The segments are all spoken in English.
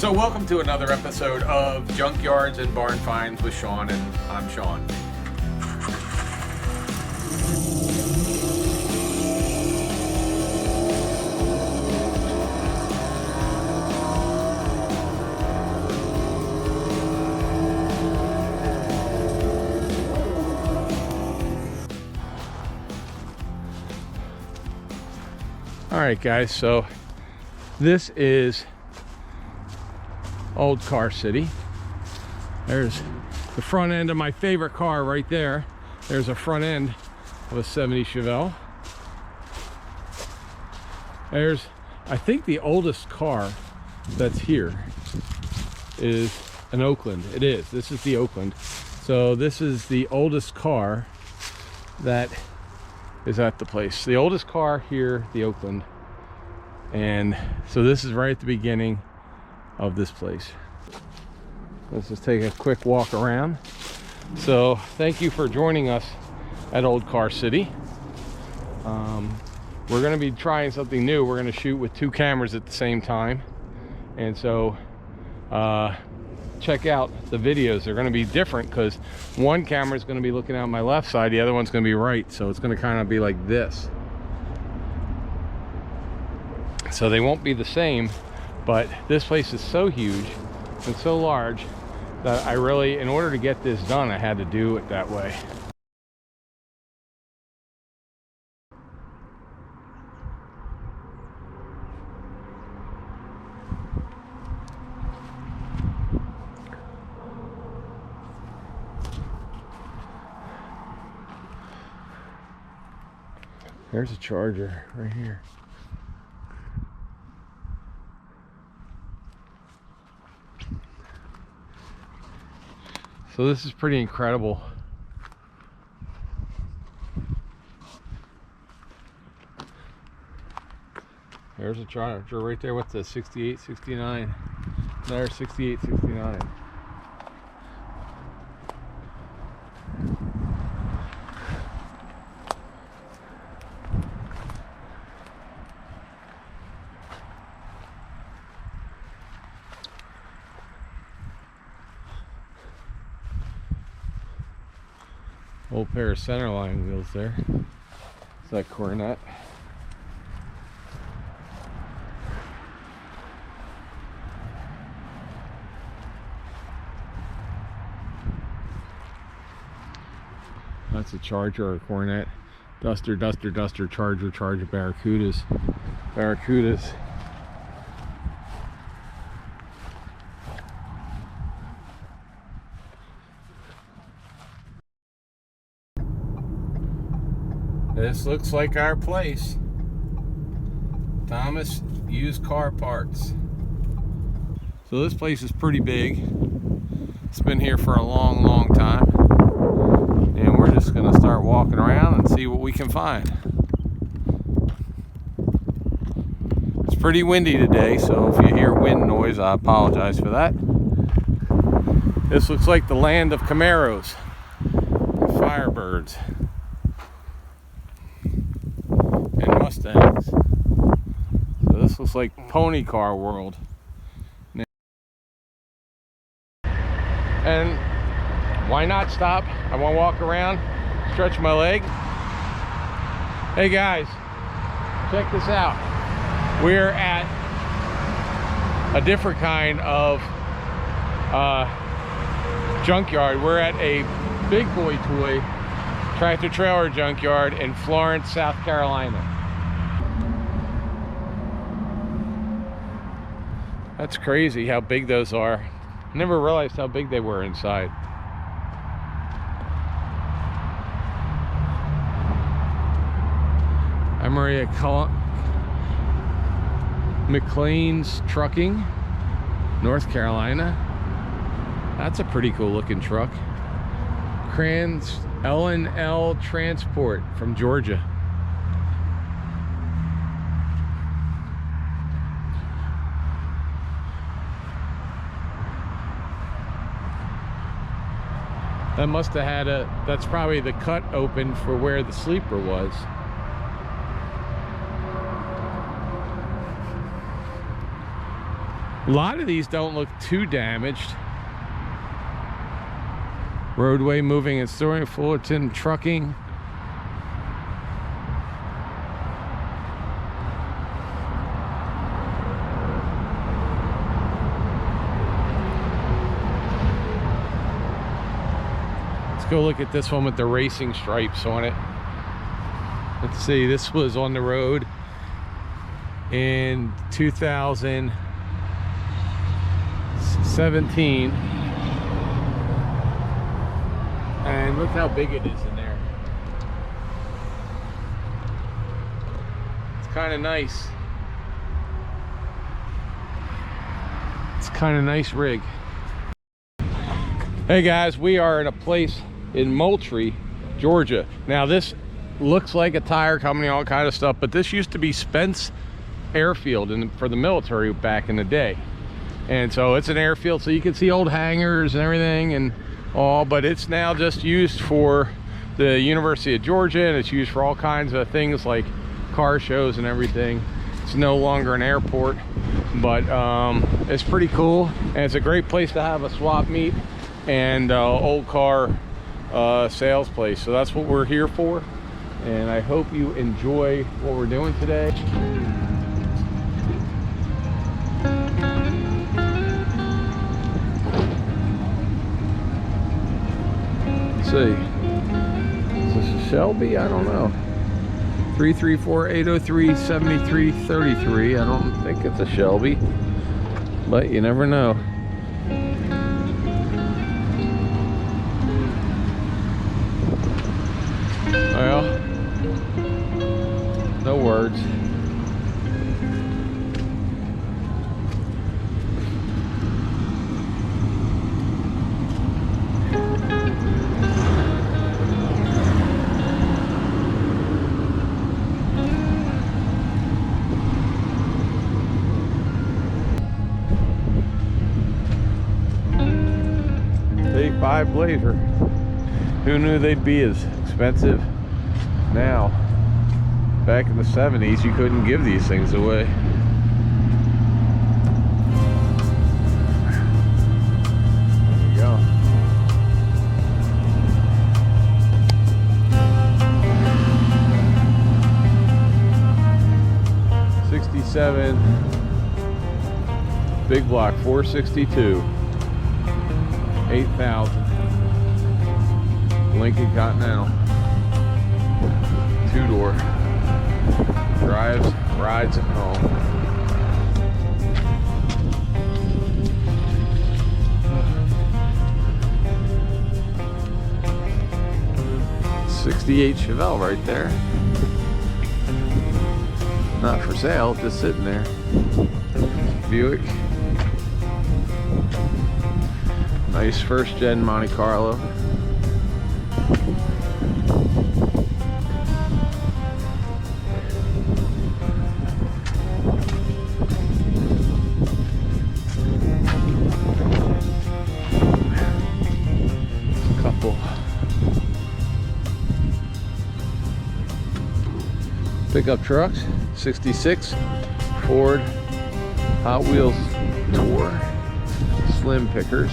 So welcome to another episode of Junkyards and Barn Finds with Sean, and I'm Sean. All right, guys, so this is Old Car City. There's the front end of my favorite car right there. There's a front end of a 70 Chevelle. There's, I think the oldest car that's here is an Oakland. It is. This is the Oakland. So this is the oldest car that is at the place. The oldest car here, the Oakland. And so this is right at the beginning of this place. Let's just take a quick walk around. So thank you for joining us at Old Car City. We're going to be trying something new. We're going to shoot with two cameras at the same time, and so check out the videos. They're going to be different because one camera is going to be looking out my left side, the other one's going to be right, so it's going to kind of be like this. So they won't be the same, but this place is so huge and so large that I really, in order to get this done, I had to do it that way. There's a Charger right here. So this is pretty incredible. There's a Charger right there with the 68, 69. There's 68, 69. Old pair of centerline wheels there. It's that Coronet. That's a Charger or a Coronet. Duster, Duster, Duster, Charger, Charger, Barracudas. Barracudas. This looks like our place. Thomas Used Car Parts. So this place is pretty big. It's been here for a long, long time. And we're just gonna start walking around and see what we can find. It's pretty windy today, so if you hear wind noise, I apologize for that. This looks like the land of Camaros, Firebirds, and Mustangs. So this looks like pony car world. And why not stop? I want to walk around, stretch my leg. Hey guys, check this out. We're at a different kind of junkyard. We're at a big boy toy tractor trailer junkyard in Florence, South Carolina. That's crazy how big those are. I never realized how big they were inside. Maria McLean's Trucking, North Carolina. That's a pretty cool looking truck. Kranz L&L Transport from Georgia. That must have had a, that's probably the cut open for where the sleeper was. A lot of these don't look too damaged. Roadway moving and storing, Fullerton trucking. Let's go look at this one with the racing stripes on it. Let's see, this was on the road in 2017. And look how big it is in there. It's kind of nice. It's kind of nice rig. Hey guys, we are in a place in Moultrie, Georgia. Now this looks like a tire company, all kind of stuff, but this used to be Spence Airfield for the military back in the day. And so it's an airfield, so you can see old hangars and everything and all, but it's now just used for the University of Georgia, and it's used for all kinds of things like car shows and everything. It's no longer an airport, but it's pretty cool, and it's a great place to have a swap meet and old car sales place. So that's what we're here for, and I hope you enjoy what we're doing today. See, is this a Shelby? I don't know. 334-803-7333. I don't think it's a Shelby, but you never know. Well, no words. A5 Blazer. Who knew they'd be as expensive now? Back in the 70s, you couldn't give these things away. There you go. '67 big block 462. 8,000. Lincoln Continental. 2-door. Drives, rides at home. '68 Chevelle right there. Not for sale, just sitting there. Buick. Nice first gen Monte Carlo. Couple pickup trucks. '66 Ford Hot Wheels Tour Slim Pickers.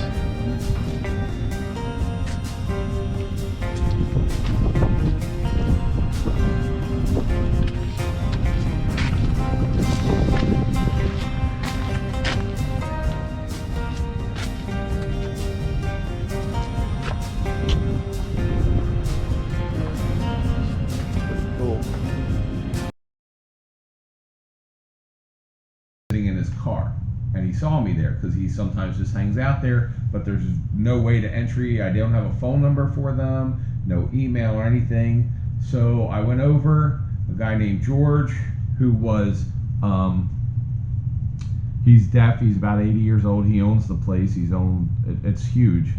In his car, and he saw me there because he sometimes just hangs out there, but there's no way to entry. I don't have a phone number for them, no email or anything. So I went over, a guy named George, who was he's deaf, he's about 80 years old, he owns the place, it's huge,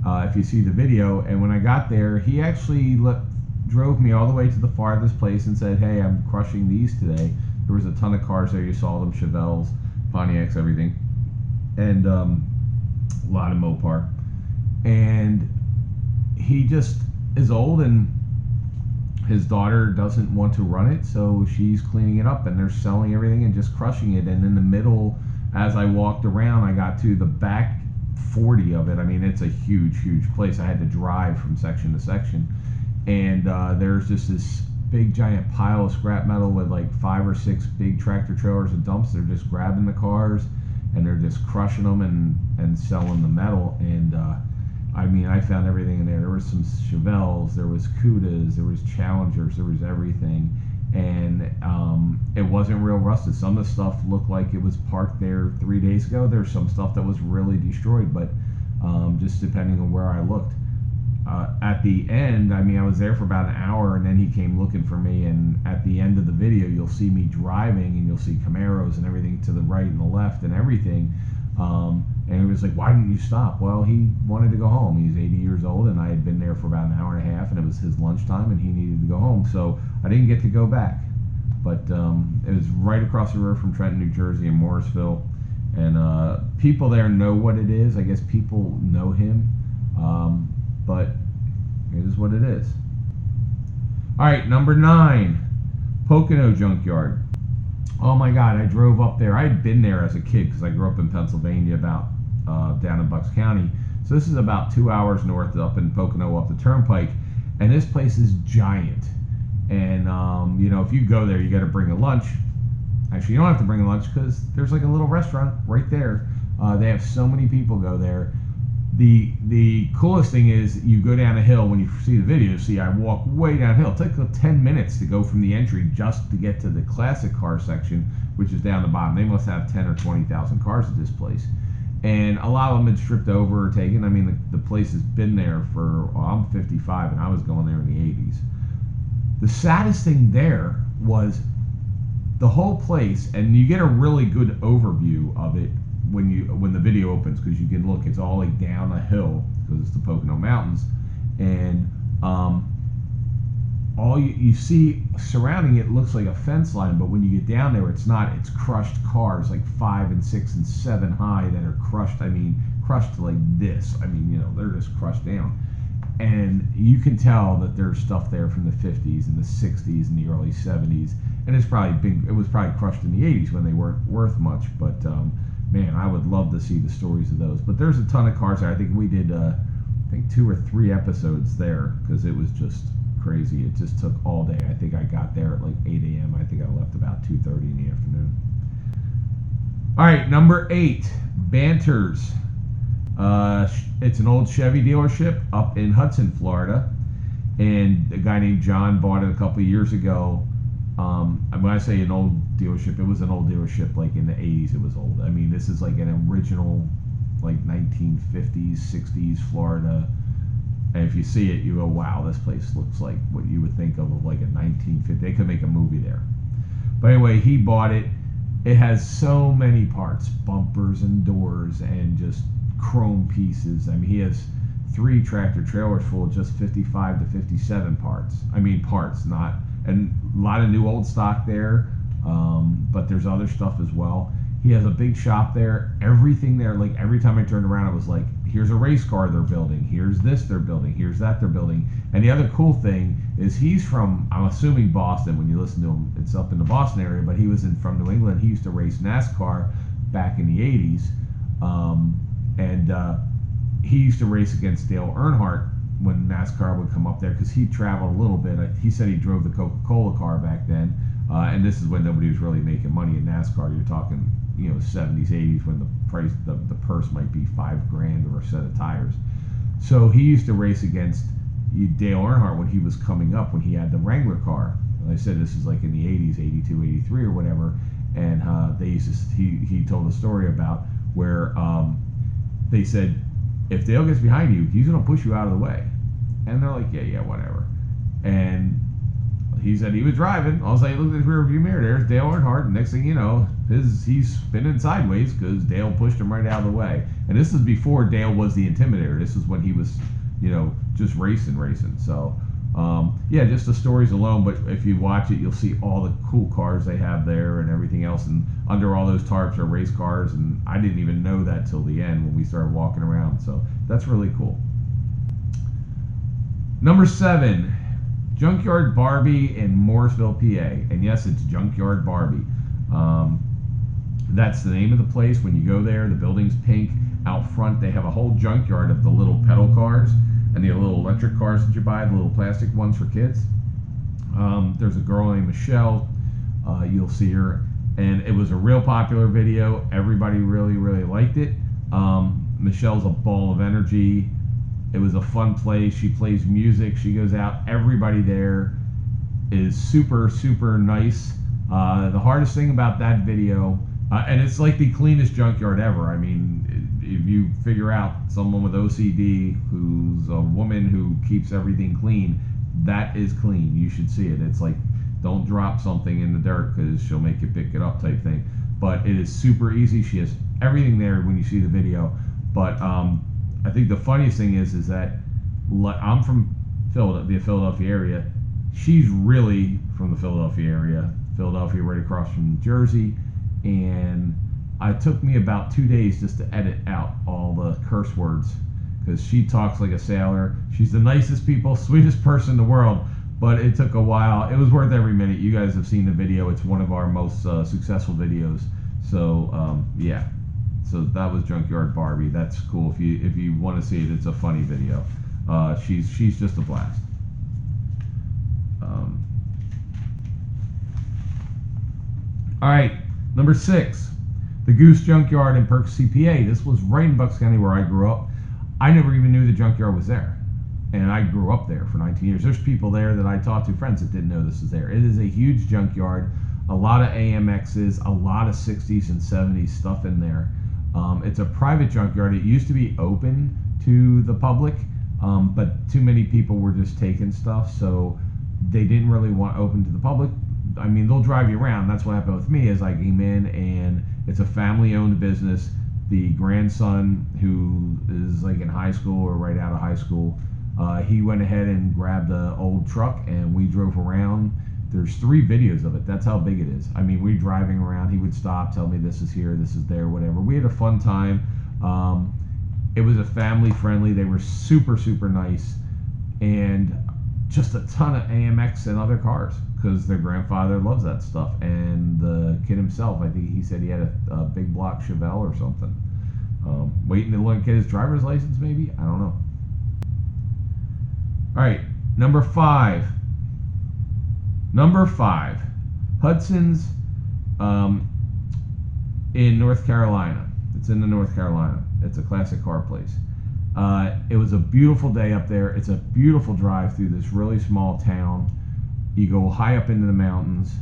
if you see the video. And when I got there, he actually drove me all the way to the farthest place and said, hey, I'm crushing these today. There was a ton of cars there. You saw them, Chevelles, Pontiacs, everything, and a lot of Mopar. And he just is old, and his daughter doesn't want to run it, so she's cleaning it up, and they're selling everything and just crushing it. And in the middle as I walked around, I got to the back 40 of it. I mean, it's a huge place. I had to drive from section to section, and there's just this big giant pile of scrap metal with like 5 or 6 big tractor trailers and dumps. They're just grabbing the cars and they're just crushing them and selling the metal. And I mean, I found everything in there. There was some Chevelles, there was Cudas, there was Challengers, there was everything. And it wasn't real rusted. Some of the stuff looked like it was parked there 3 days ago. There's some stuff that was really destroyed, but just depending on where I looked. At the end, I mean, I was there for about an hour, and then he came looking for me. And at the end of the video, you'll see me driving, and you'll see Camaros and everything to the right and the left and everything. And he was like, "Why didn't you stop?" Well, he wanted to go home. He's 80 years old, and I had been there for about an hour and a half, and it was his lunchtime, and he needed to go home. So I didn't get to go back. But it was right across the river from Trenton, New Jersey, in Morrisville. And people there know what it is. I guess people know him. But it is what it is. All right, number 9, Pocono Junkyard. Oh my God, I drove up there. I had been there as a kid because I grew up in Pennsylvania, about down in Bucks County. So this is about 2 hours north up in Pocono, up the turnpike. And this place is giant. And you know, if you go there, you got to bring a lunch. Actually, you don't have to bring a lunch because there's like a little restaurant right there. They have so many people go there. The coolest thing is you go down a hill. When you see the video, see I walk way downhill. It took 10 minutes to go from the entry just to get to the classic car section, which is down the bottom. They must have 10 or 20,000 cars at this place, and a lot of them had stripped over or taken. I mean, the place has been there for, well, I'm 55 and I was going there in the 80s. The saddest thing there was the whole place, and you get a really good overview of it when the video opens, because you can look, it's all like down a hill because it's the Pocono Mountains, and all you see surrounding it looks like a fence line, but when you get down there, it's not. It's crushed cars, like 5 and 6 and 7 high, that are crushed. I mean, crushed like this. I mean, you know, they're just crushed down, and you can tell that there's stuff there from the 50s and the 60s and the early 70s, and it's probably been, it was probably crushed in the 80s when they weren't worth much, but man, I would love to see the stories of those. But there's a ton of cars there. I think we did, I think 2 or 3 episodes there because it was just crazy. It just took all day. I think I got there at like 8 a.m. I think I left about 2:30 in the afternoon. All right, number 8, Banters. It's an old Chevy dealership up in Hudson, Florida. And a guy named John bought it a couple of years ago. When I say an old dealership, it was an old dealership like in the 80s. It was old. I mean, this is like an original, like 1950s, 60s Florida. And if you see it, you go, wow, this place looks like what you would think of like a 1950. They could make a movie there. But anyway, he bought it. It has so many parts, bumpers and doors and just chrome pieces. I mean, he has 3 tractor trailers full of just 55 to 57 parts. I mean, parts, not, and a lot of new old stock there, but there's other stuff as well. He has a big shop there. Everything there, like every time I turned around, it was like, here's a race car they're building, here's this they're building, here's that they're building. And the other cool thing is he's from, I'm assuming Boston. When you listen to him, it's up in the Boston area, but he was from New England. He used to race NASCAR back in the 80s. He used to race against Dale Earnhardt when NASCAR would come up there, because he traveled a little bit. He said he drove the Coca-Cola car back then, and this is when nobody was really making money in NASCAR. You're talking, 70s, 80s, when the price, the purse might be $5,000 or a set of tires. So he used to race against Dale Earnhardt when he was coming up, when he had the Wrangler car. And I said this is like in the 80s, 82, 83 or whatever, and they used to, he told a story about where they said, if Dale gets behind you, he's going to push you out of the way. And they're like, yeah, whatever. And he said he was driving. All of a sudden, he looked at his rear view mirror. There's Dale Earnhardt. And next thing you know, he's spinning sideways because Dale pushed him right out of the way. And this is before Dale was the Intimidator. This is when he was, just racing. So, just the stories alone. But if you watch it, you'll see all the cool cars they have there and everything else. And under all those tarps are race cars. And I didn't even know that till the end when we started walking around. So that's really cool. Number 7, Junkyard Barbie in Morrisville, PA. And yes, it's Junkyard Barbie. That's the name of the place. When you go there, the building's pink. Out front, they have a whole junkyard of the little pedal cars and the little electric cars that you buy, the little plastic ones for kids. There's a girl named Michelle. You'll see her. And it was a real popular video. Everybody really, really liked it. Michelle's a ball of energy. It was a fun place. She plays music. She goes out. Everybody there is super, super nice. The hardest thing about that video, and it's like the cleanest junkyard ever. I mean, if you figure out someone with OCD who's a woman who keeps everything clean, that is clean. You should see it. It's like, don't drop something in the dirt because she'll make you pick it up type thing. But it is super easy. She has everything there when you see the video. But I think the funniest thing is that I'm from the Philadelphia area. She's really from the Philadelphia area. Philadelphia right across from New Jersey. And it took me about 2 days just to edit out all the curse words because she talks like a sailor. She's the nicest people, sweetest person in the world. But it took a while. It was worth every minute. You guys have seen the video. It's one of our most successful videos. So yeah. So that was Junkyard Barbie. That's cool. If you want to see it, it's a funny video. She's just a blast. All right, number 6, the Goose Junkyard in Perks CPA. This was right in Bucks County where I grew up. I never even knew the junkyard was there. And I grew up there for 19 years. There's people there that I talked to, friends that didn't know this was there. It is a huge junkyard, a lot of AMXs, a lot of 60s and 70s stuff in there. It's a private junkyard. It used to be open to the public, but too many people were just taking stuff, so they didn't really want open to the public. I mean, they'll drive you around. That's what happened with me as I came in, and it's a family-owned business. The grandson, who is like in high school or right out of high school, he went ahead and grabbed an old truck, and we drove around. There's 3 videos of it. That's how big it is. I mean, we're driving around. He would stop, tell me this is here, this is there, whatever. We had a fun time. It was a family friendly. They were super, super nice, and just a ton of AMX and other cars because their grandfather loves that stuff. And the kid himself, I think he said he had a big block Chevelle or something. Waiting to get his driver's license, maybe? I don't know. All right, number 5. Number 5, Hudson's in North Carolina. It's in the North Carolina. It's a classic car place. It was a beautiful day up there. It's a beautiful drive through this really small town. You go high up into the mountains,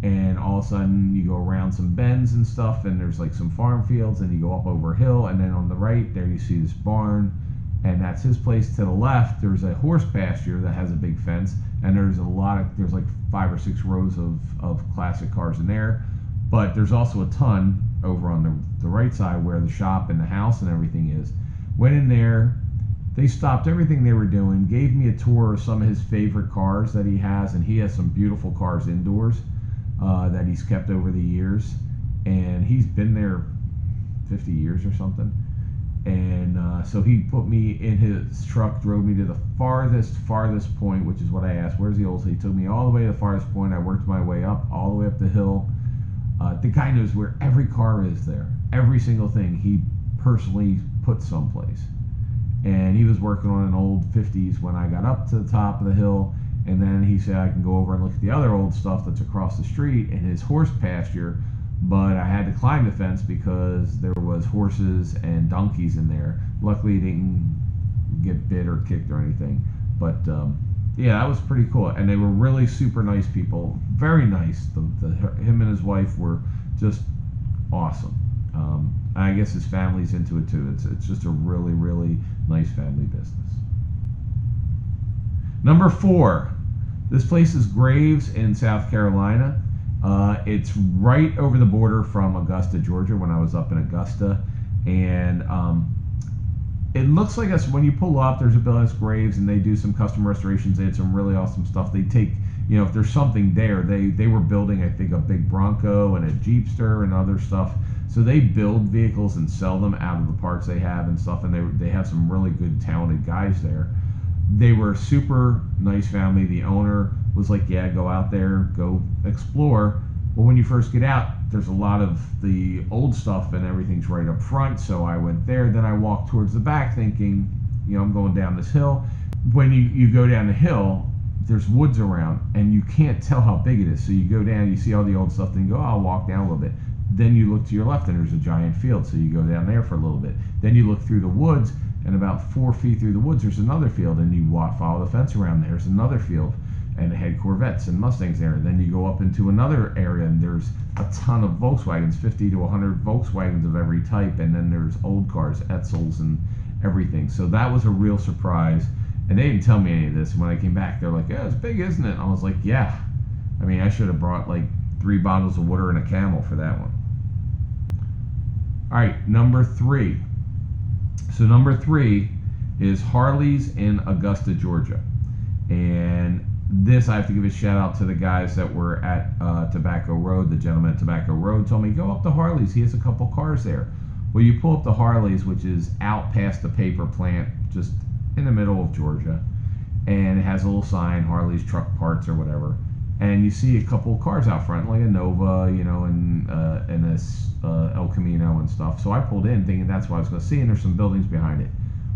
and all of a sudden you go around some bends and stuff, and there's like some farm fields, and you go up over a hill, and then on the right there you see this barn, and that's his place. To the left there's a horse pasture that has a big fence, and there's like 5 or 6 rows of classic cars in there. But there's also a ton over on the right side where the shop and the house and everything is. Went in there, they stopped everything they were doing, gave me a tour of some of his favorite cars that he has, and he has some beautiful cars indoors that he's kept over the years, and he's been there 50 years or something. And so he put me in his truck, drove me to the farthest point, which is what I asked, where's the old? So he took me all the way to the farthest point. I worked my way up, all the way up the hill. The guy knows where every car is there. Every single thing he personally put someplace. And he was working on an old 50s when I got up to the top of the hill. And then he said I can go over and look at the other old stuff that's across the street in his horse pasture. But I had to climb the fence because there was horses and donkeys in there. Luckily, they didn't get bit or kicked or anything. But yeah, that was pretty cool. And they were really super nice people. Very nice. Him and his wife were just awesome. I guess his family's into it too. It's just a really, really nice family business. Number 4. This place is Graves in South Carolina. It's right over the border from Augusta, Georgia, when I was up in Augusta. And it looks like us when you pull up, there's a building that's Graves, and they do some custom restorations. They had some really awesome stuff. They take, if there's something there, they were building, I think, a big Bronco and a Jeepster and other stuff. So they build vehicles and sell them out of the parts they have and stuff, and they have some really good, talented guys there. They were a super nice family. The owner was like, yeah, go out there, go explore. Well, when you first get out, there's a lot of the old stuff and everything's right up front. So I went there. Then I walked towards the back thinking, you know, I'm going down this hill. When you go down the hill, there's woods around and you can't tell how big it is. So you go down, you see all the old stuff, then you go, oh, I'll walk down a little bit. Then you look to your left and there's a giant field. So you go down there for a little bit. Then you look through the woods, and about 4 feet through the woods, there's another field, and you follow the fence around. There's another field, and they had Corvettes and Mustangs there. And then you go up into another area, and there's a ton of Volkswagens, 50 to 100 Volkswagens of every type, and then there's old cars, Etzels, and everything. So that was a real surprise. And they didn't tell me any of this. When I came back, they're like, yeah, it's big, isn't it? I was like, yeah. I mean, I should have brought like 3 bottles of water and a Camel for that one. All right, number 3. So number 3 is Harleys in Augusta, Georgia. And this, I have to give a shout out to the guys that were at Tobacco Road. The gentleman at Tobacco Road told me, go up to Harleys. He has a couple cars there. Well, you pull up to Harleys, which is out past the paper plant, just in the middle of Georgia. And it has a little sign, Harleys Truck Parts or whatever. And you see a couple of cars out front, like a Nova, you know, and this El Camino and stuff. So I pulled in thinking that's what I was going to see, and there's some buildings behind it.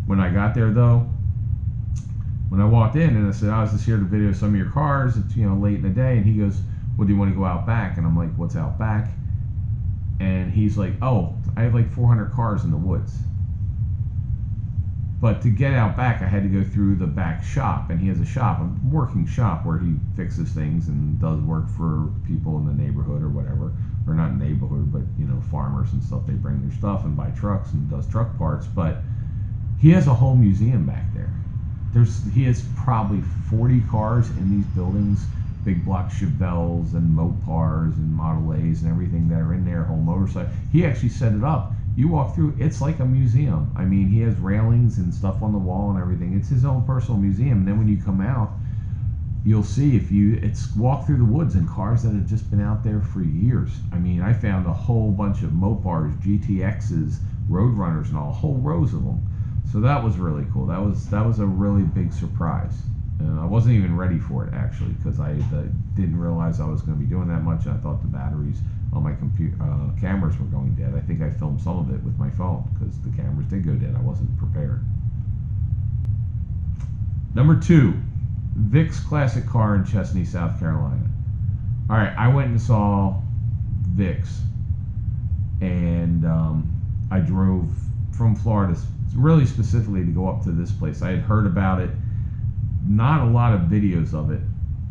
When I got there, though, when I walked in and I said, I was just here to video some of your cars, it's, you know, late in the day, and he goes, well, do you want to go out back? And I'm like, what's out back? And he's like, oh, I have like 400 cars in the woods. But to get out back, I had to go through the back shop, and he has a shop, a working shop where he fixes things and does work for people in the neighborhood or whatever, or not neighborhood, but you know, farmers and stuff. They bring their stuff and buy trucks and does truck parts. But he has a whole museum back there. He has probably 40 cars in these buildings, big block Chevelles and Mopars and Model A's and everything that are in there, whole motorcycle. He actually set it up. You walk through, it's like a museum. I mean, he has railings and stuff on the wall and everything. It's his own personal museum. And then when you come out, you'll see it's walk through the woods and cars that have just been out there for years. I mean, I found a whole bunch of Mopars, GTXs, Roadrunners, and all, whole rows of them. So that was really cool. That was a really big surprise. And I wasn't even ready for it, actually, because I didn't realize I was going to be doing that much. I thought the batteries on my computer cameras were going dead. I think I filmed some of it with my phone because the cameras did go dead. I wasn't prepared. Number 2, Vicks Classic Car in Chesney, South Carolina. All right, I went and saw Vicks, and I drove from Florida really specifically to go up to this place. I had heard about it. Not a lot of videos of it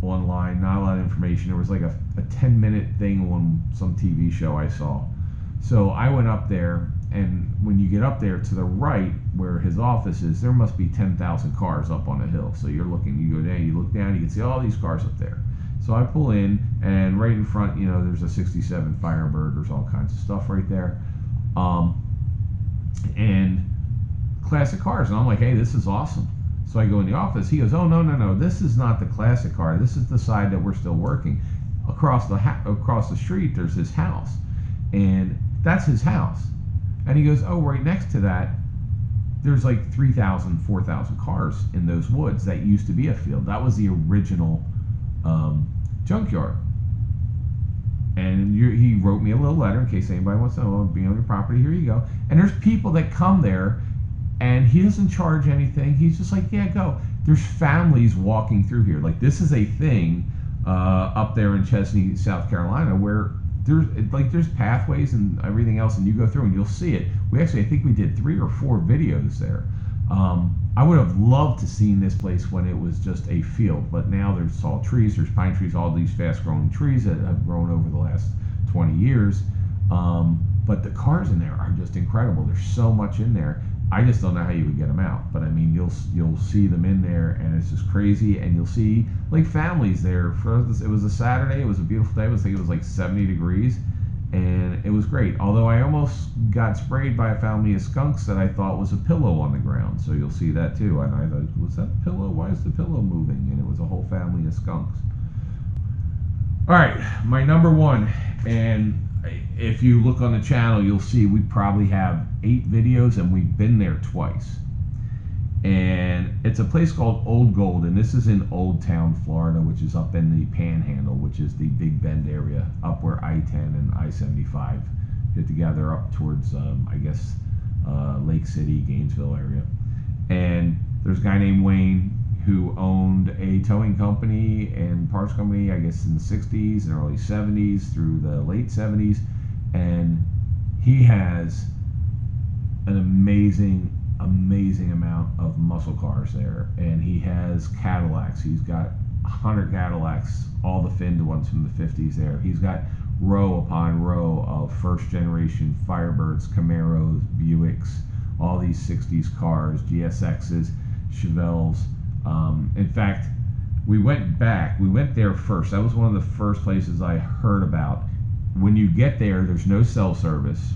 online, not a lot of information. There was like a 10-minute thing on some TV show I saw. So I went up there, and when you get up there to the right where his office is, there must be 10,000 cars up on a hill. So you're looking, you go down, you look down, you can see all these cars up there. So I pull in, and right in front, you know, there's a 67 Firebird, there's all kinds of stuff right there. And classic cars, and I'm like, hey, this is awesome. So I go in the office. He goes, oh, no, this is not the classic car. This is the side that we're still working. Across the street, there's his house, and that's his house. And he goes, oh, right next to that, there's like 3,000, 4,000 cars in those woods. That used to be a field. That was the original junkyard. And he wrote me a little letter in case anybody wants to know, be on your property, here you go. And there's people that come there, and he doesn't charge anything. He's just like, yeah, go. There's families walking through here. Like, this is a thing up there in Chesney, South Carolina, where there's pathways and everything else, and you go through and you'll see it. I think we did 3 or 4 videos there. I would have loved to seen this place when it was just a field, but now there's tall trees, there's pine trees, all these fast-growing trees that have grown over the last 20 years. But the cars in there are just incredible. There's so much in there. I just don't know how you would get them out, but I mean, you'll see them in there, and it's just crazy. And you'll see like families there. It was a Saturday. It was a beautiful day. I think it was like 70 degrees, and it was great. Although I almost got sprayed by a family of skunks that I thought was a pillow on the ground. So you'll see that too. And I thought, was that a pillow? Why is the pillow moving? And it was a whole family of skunks. All right, my number 1, and if you look on the channel, you'll see we probably have 8 videos, and we've been there twice. And it's a place called Old Gold, and this is in Old Town, Florida, which is up in the Panhandle, which is the Big Bend area, up where I-10 and I-75 get together, up towards, I guess, Lake City, Gainesville area. And there's a guy named Wayne who owned a towing company and parts company, I guess, in the 60s and early 70s through the late 70s. And he has an amazing amount of muscle cars there, and he has Cadillacs. He's got 100 Cadillacs, all the finned ones from the 50s there. He's got row upon row of first generation Firebirds, Camaros, Buicks, all these 60s cars, GSXs, Chevelles. In fact, we went there first. That was one of the first places I heard about. When you get there, there's no cell service,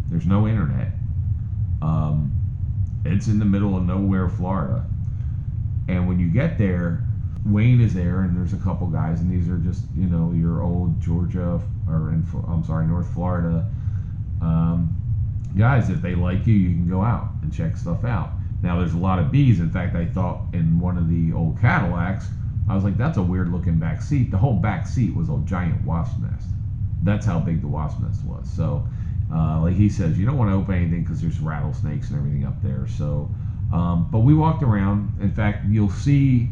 there's no internet. It's in the middle of nowhere, Florida. And when you get there, Wayne is there, and there's a couple guys, and these are just, you know, your old Georgia, or North Florida guys. If they like you, you can go out and check stuff out. Now, there's a lot of bees. In fact, I thought in one of the old Cadillacs, I was like, that's a weird looking back seat. The whole back seat was a giant wasp nest. That's how big the wasp nest was. So, like he says, you don't want to open anything because there's rattlesnakes and everything up there. So, but we walked around. In fact, you'll see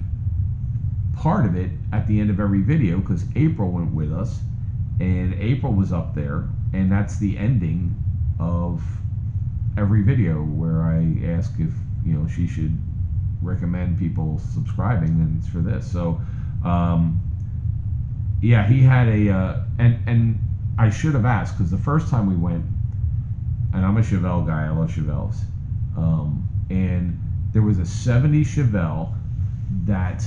part of it at the end of every video because April went with us, and April was up there, and that's the ending of every video where I ask if, you know, she should recommend people subscribing, and it's for this. So, yeah, he had a, and I should have asked, because the first time we went, and I'm a Chevelle guy, I love Chevelles, and there was a 70 Chevelle that,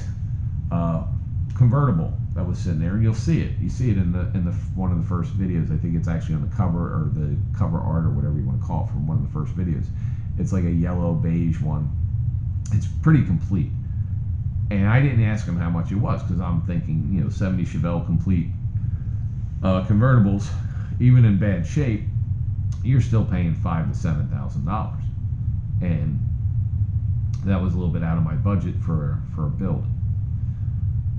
convertible, that was sitting there, and you'll see it. You see it in the one of the first videos. I think it's actually on the cover, or the cover art, or whatever you want to call it, from one of the first videos. It's like a yellow beige one. It's pretty complete. And I didn't ask him how much it was, because I'm thinking, you know, 70 Chevelle complete convertibles, even in bad shape, you're still paying $5,000 to $7,000, and that was a little bit out of my budget for a build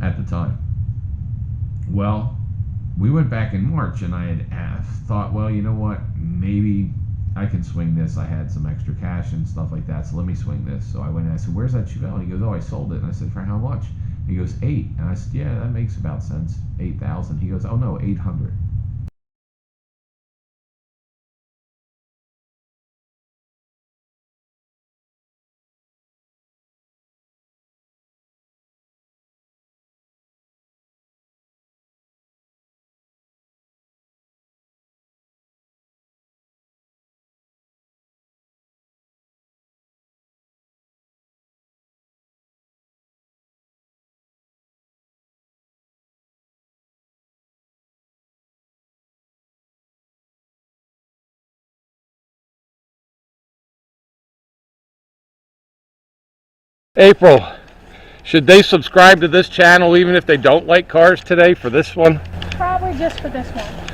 at the time. Well, we went back in March, and I had thought, well, you know what, maybe I can swing this. I had some extra cash and stuff like that, so let me swing this. So I went and I said, where's that Chevelle? And he goes, oh, I sold it. And I said, for how much? And he goes, $8,000. And I said, yeah, that makes about sense, $8,000. He goes, oh no, $800. April, should they subscribe to this channel even if they don't like cars today for this one? Probably just for this one.